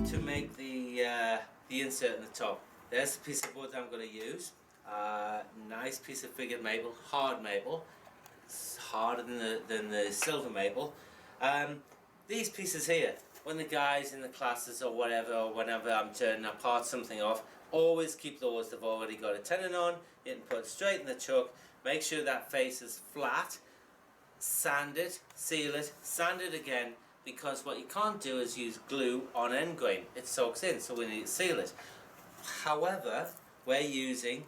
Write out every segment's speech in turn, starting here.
to make the insert in the top. There's the piece of wood that I'm going to use. Nice piece of figured maple, hard maple. It's harder than the silver maple. These pieces here, when the guys in the classes or whatever, or whenever I'm turning apart something off, always keep those. They've already got a tenon on. You can put it straight in the chuck. Make sure that face is flat. Sand it, seal it, sand it again, because what you can't do is use glue on end grain. It soaks in, so we need to seal it. However, we're using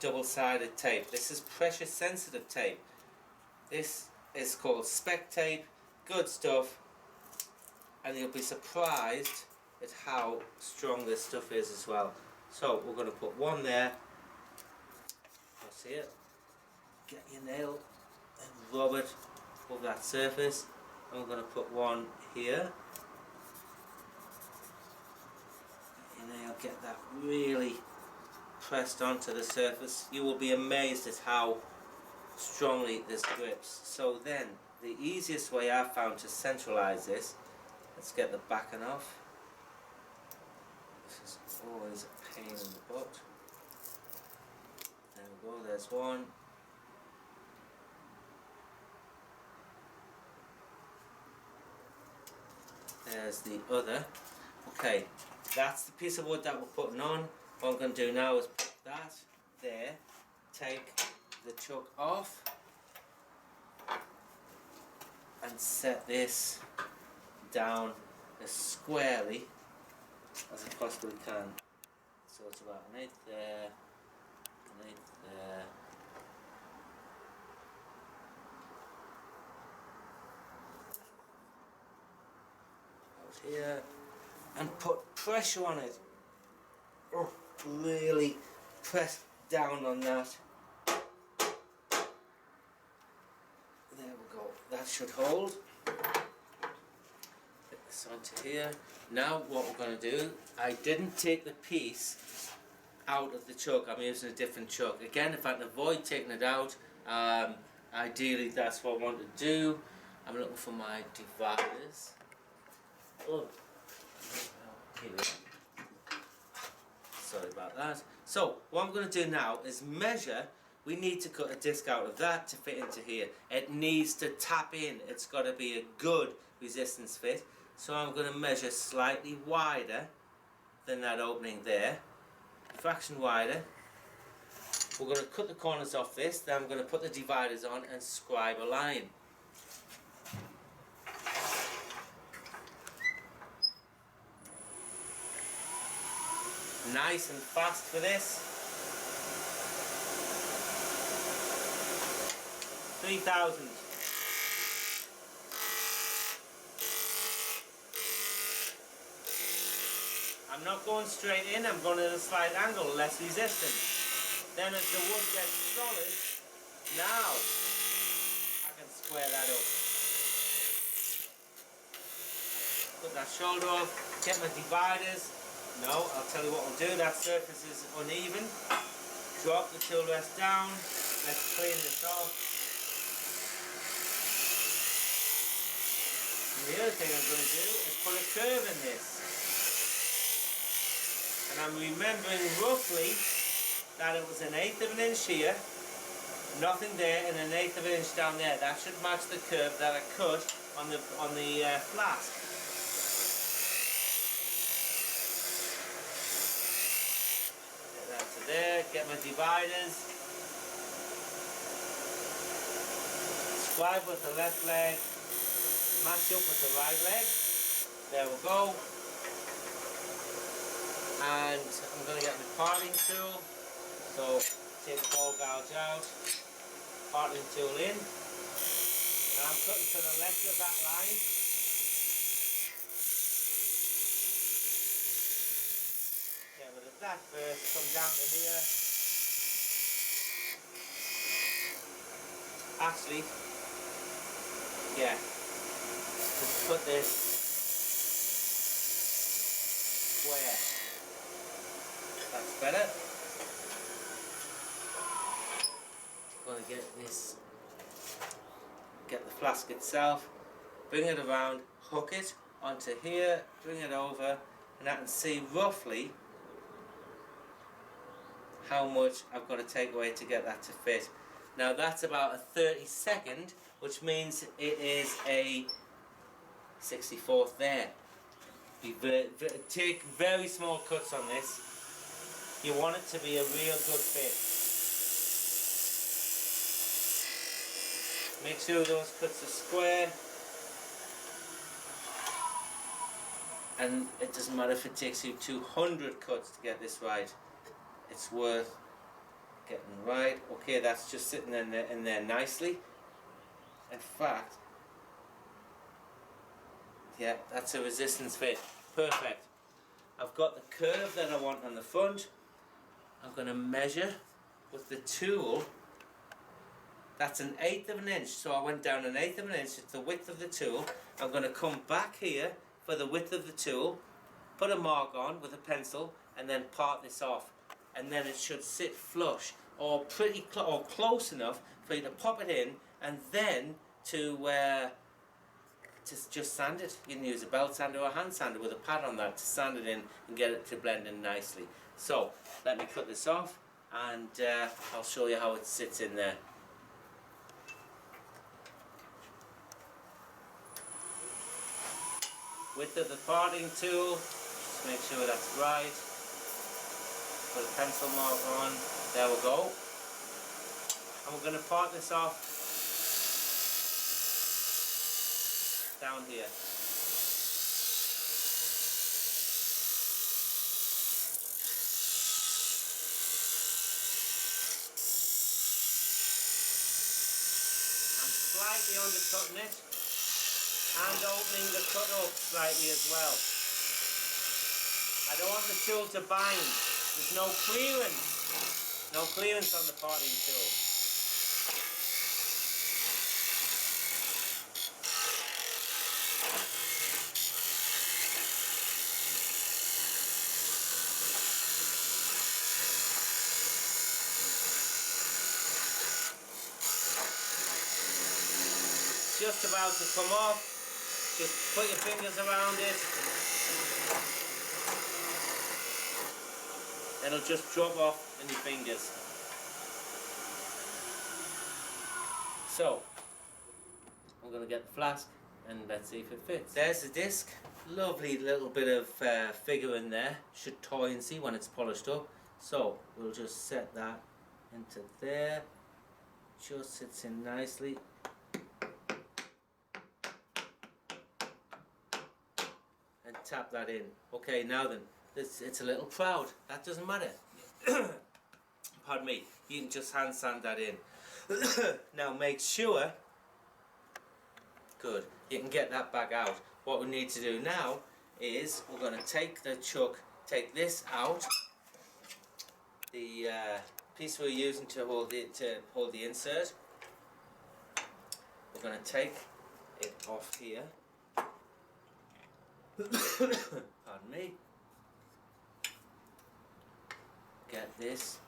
double-sided tape. This is pressure sensitive tape. This is called spec tape. Good stuff, and you'll be surprised at how strong this stuff is as well. So we're going to put one there. You'll see it. Get your nail and rub it over that surface. And we're going to put one here. Get your nail, get that really pressed onto the surface. You will be amazed at how strongly this grips. So then, the easiest way I've found to centralize this, let's get the backing off. This is always a pain in the butt. There we go, there's one. There's the other. Okay, that's the piece of wood that we're putting on. What I'm going to do now is put that there, take the chuck off, and set this down as squarely as I possibly can. So it's about an eighth there, an eighth there. Out here, and put pressure on it. Oh, really press down on that. There we go, that should hold. Put this onto here. Now what we're going to do, I didn't take the piece out of the chuck, I'm using a different chuck. Again, if I can avoid taking it out, ideally that's what I want to do. I'm looking for my dividers. Oh, here we are. Sorry about that. So what I'm going to do now is measure. We need to cut a disc out of that to fit into here. It needs to tap in. It's got to be a good resistance fit. So I'm going to measure slightly wider than that opening there. A fraction wider. We're going to cut the corners off this. Then I'm going to put the dividers on and scribe a line. Nice and fast for this. 3,000. I'm not going straight in, I'm going at a slight angle, less resistance. Then as the wood gets solid, now I can square that up. Put that shoulder off, get my dividers. No, I'll tell you what I'll do, that surface is uneven. Drop the tool rest down, let's clean this off. And the other thing I'm going to do is put a curve in this. And I'm remembering roughly that it was 1/8 of an inch here, nothing there, and 1/8 of an inch down there. That should match the curve that I cut on the flask. There, get my dividers, scribe with the left leg, match up with the right leg, there we go, and I'm going to get my parting tool, so take the ball gouge out, parting tool in, and I'm cutting to the left of that line. Get rid of that first, come down to here. Actually, yeah, just put this square. That's better. I'm going to get the flask itself, bring it around, hook it onto here, bring it over, and I can see roughly how much I've got to take away to get that to fit. Now that's about a 32nd, which means it is a 64th there. Take very small cuts on this. You want it to be a real good fit. Make sure those cuts are square. And it doesn't matter if it takes you 200 cuts to get this right. It's worth getting right. Okay, that's just sitting in there nicely. In fact, yeah, that's a resistance fit. Perfect. I've got the curve that I want on the front. I'm going to measure with the tool. That's an 1/8 of an inch. So I went down an 1/8 of an inch. It's the width of the tool. I'm going to come back here for the width of the tool, put a mark on with a pencil, and then part this off. And then it should sit flush or pretty or close enough for you to pop it in, and then to just sand it. You can use a belt sander or a hand sander with a pad on that to sand it in and get it to blend in nicely. So let me cut this off, and I'll show you how it sits in there. Width of the parting tool, just make sure that's right. Put a pencil mark on, there we go. And we're going to part this off down here. I'm slightly undercutting it and opening the cut up slightly as well. I don't want the tool to bind. There's no clearance on the parting tool. Just about to come off. Just put your fingers around it. It'll just drop off in your fingers. So, I'm going to get the flask and let's see if it fits. There's the disc. Lovely little bit of figure in there. Should toy and see when it's polished up. So, we'll just set that into there. Just sits in nicely. And tap that in. Okay, now then, it's a little proud. That doesn't matter. Pardon me. You can just hand sand that in. Now make sure, good, you can get that back out. What we need to do now is we're going to take the chuck, take this out, the piece we're using to hold the insert. We're going to take it off here. Pardon me. Get this.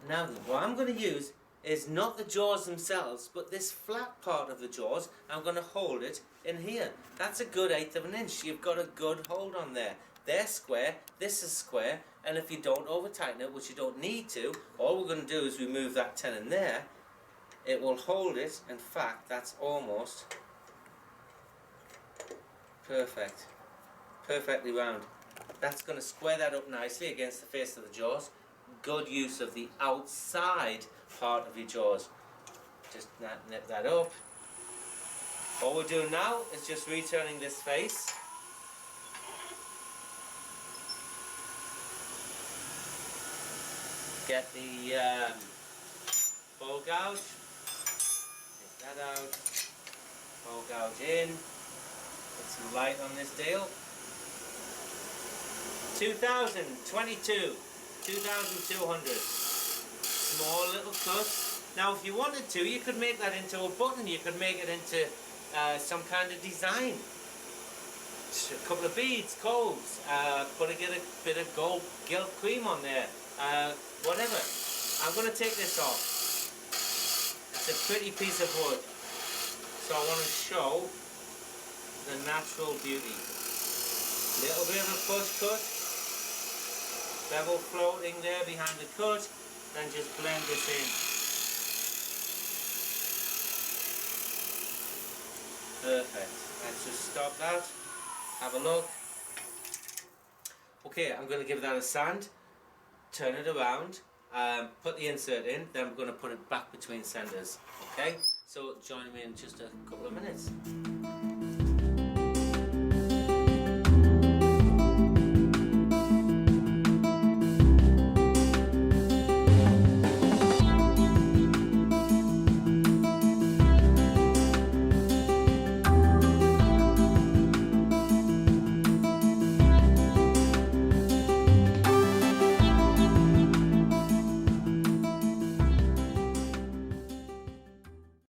Now what I'm going to use is not the jaws themselves, but this flat part of the jaws. I'm going to hold it in here. That's a good 1/8 of an inch. You've got a good hold on there. They're square, this is square, and if you don't over tighten it, which you don't need to, all we're going to do is remove that tenon there. It will hold it. In fact, that's almost perfect. Perfectly round. That's going to square that up nicely against the face of the jaws. Good use of the outside part of your jaws. Just nip that up. All we're doing now is just returning this face. Get the bowl gouge. Take that out. Bowl gouge in. Put some light on this deal. 2022. 2,200. Small little cut. Now if you wanted to, you could make that into a button. You could make it into some kind of design. Just a couple of beads, codes, get a bit of gold gilt cream on there, whatever. I'm going to take this off. It's a pretty piece of wood. So I want to show the natural beauty. Little bit of a push cut. Bevel floating there behind the cut. Then just blend this in. Perfect. Let's just stop that. Have a look. Okay, I'm going to give that a sand. Turn it around. Put the insert in. Then we're going to put it back between centers. Okay? So join me in just a couple of minutes.